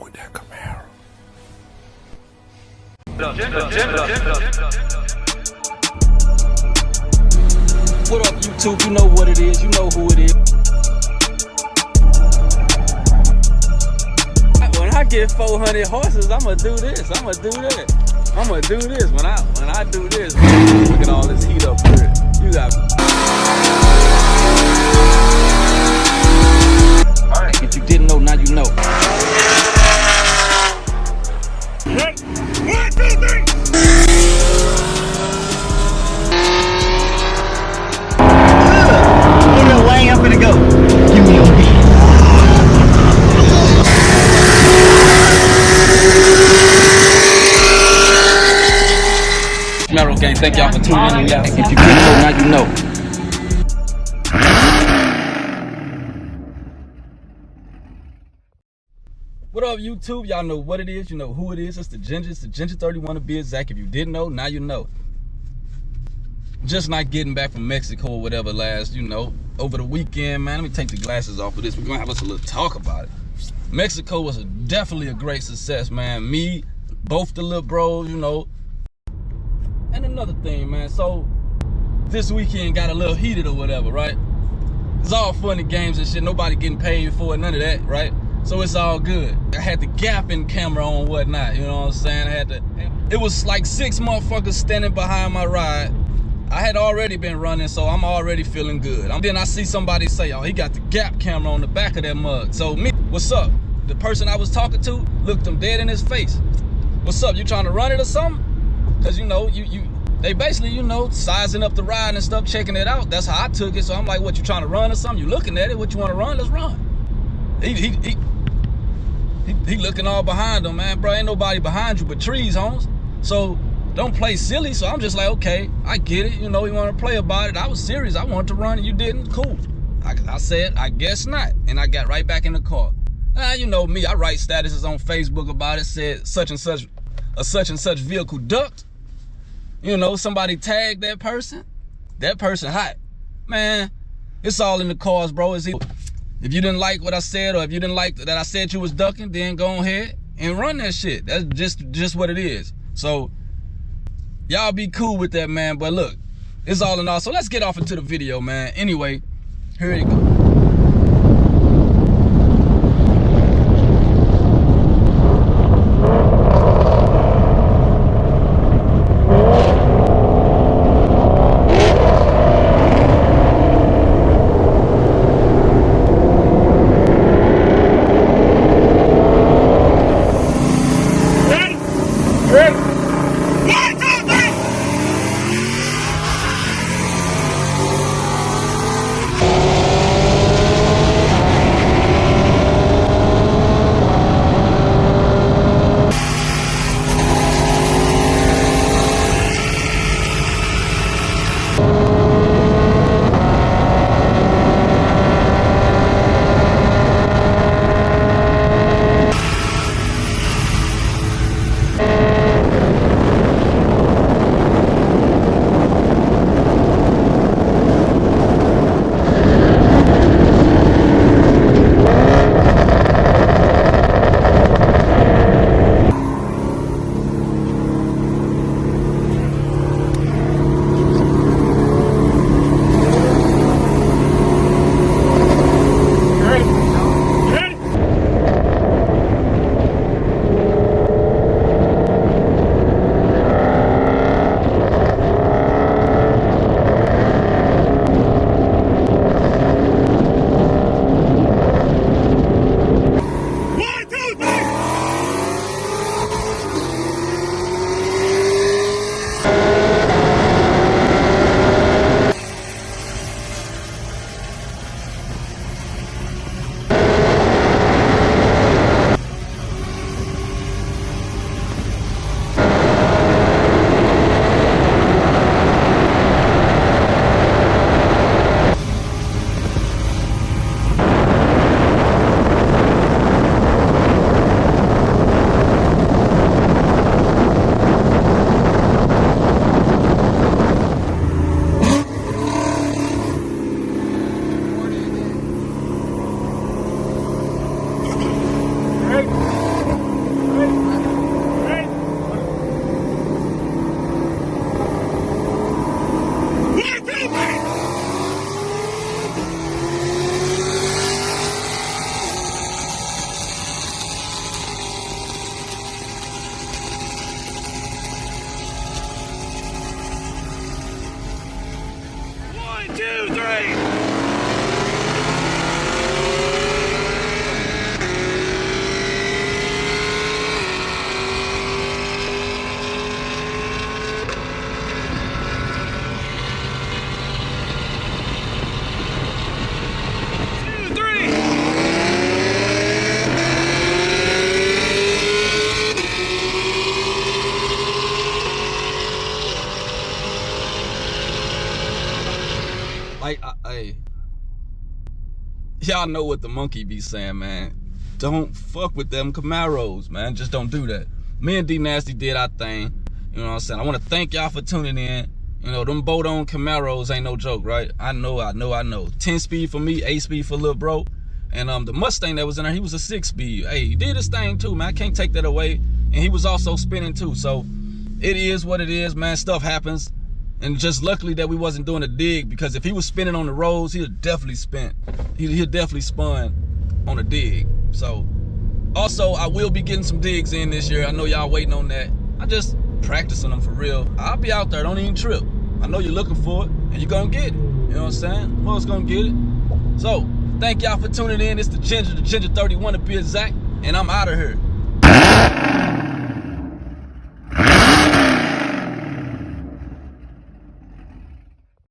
with that Camaro. What up, YouTube? You know what it is. You know who it is. When I get 400 horses, I'ma do this. I'ma do that. I'ma do this. When I do this, look at all this heat up here. You got. If you didn't know, now you know. One, two, three. Way I'm gonna go. Give me your hand. Camaro gang, thank y'all for tuning in. If you didn't know, now you know. What up, YouTube? Y'all know what it is. You know who it is. It's the Ginger. It's the Ginger 31 to be exact. If you didn't know, now you know. Just not getting back from Mexico or whatever last, over the weekend, man. Let me take the glasses off of this. We're gonna have us a little talk about it. Mexico was definitely a great success, man. Me, both the little bros, And another thing, man, so this weekend got a little heated or whatever, right? It's all fun and games and shit. Nobody getting paid for it, none of that, right? So it's all good. I had the gap in camera on whatnot, you know what I'm saying? It was like 6 motherfuckers standing behind my ride. I had already been running, so I'm already feeling good. Then I see somebody say, oh, he got the gap camera on the back of that mug. So me, what's up? The person I was talking to looked him dead in his face. What's up, you trying to run it or something? Cause they basically, sizing up the ride and stuff, checking it out. That's how I took it. So I'm like, what, you trying to run or something? You looking at it, what you want to run? Let's run. He looking all behind him, man. Bro, ain't nobody behind you but trees, Holmes. So don't play silly. So I'm just like, okay, I get it. You want to play about it. I was serious. I wanted to run and you didn't. Cool. I said, I guess not. And I got right back in the car. You know me, I write statuses on Facebook about it. Said such and such vehicle ducked. Somebody tagged that person. That person hot. Man, it's all in the cars, bro. If you didn't like what I said, or if you didn't like that I said you was ducking, then go ahead and run that shit. That's just what it is. So y'all be cool with that, man. But look, it's all in all. So let's get off into the video, man. Anyway, here you go. right. Like, y'all know what the monkey be saying, man. Don't fuck with them Camaros, man. Just don't do that. Me and D Nasty did our thing. You know what I'm saying? I want to thank y'all for tuning in. You know, them Bolt-Ons Camaros ain't no joke, right? I know. 10 speed for me, 8 speed for little bro. And the Mustang that was in there, he was a 6 speed. Hey, he did his thing too, man. I can't take that away. And he was also spinning too. So it is what it is, man. Stuff happens. And just luckily that we wasn't doing a dig, because if he was spinning on the roads, he'd definitely spin. He'd definitely spun on a dig. So also, I will be getting some digs in this year. I know y'all waiting on that. I just practicing them for real. I'll be out there, don't even trip. I know you're looking for it, and you're gonna get it. You know what I'm saying? Well, it's gonna get it. So thank y'all for tuning in. It's the Ginger 31 to be exact, and I'm out of here.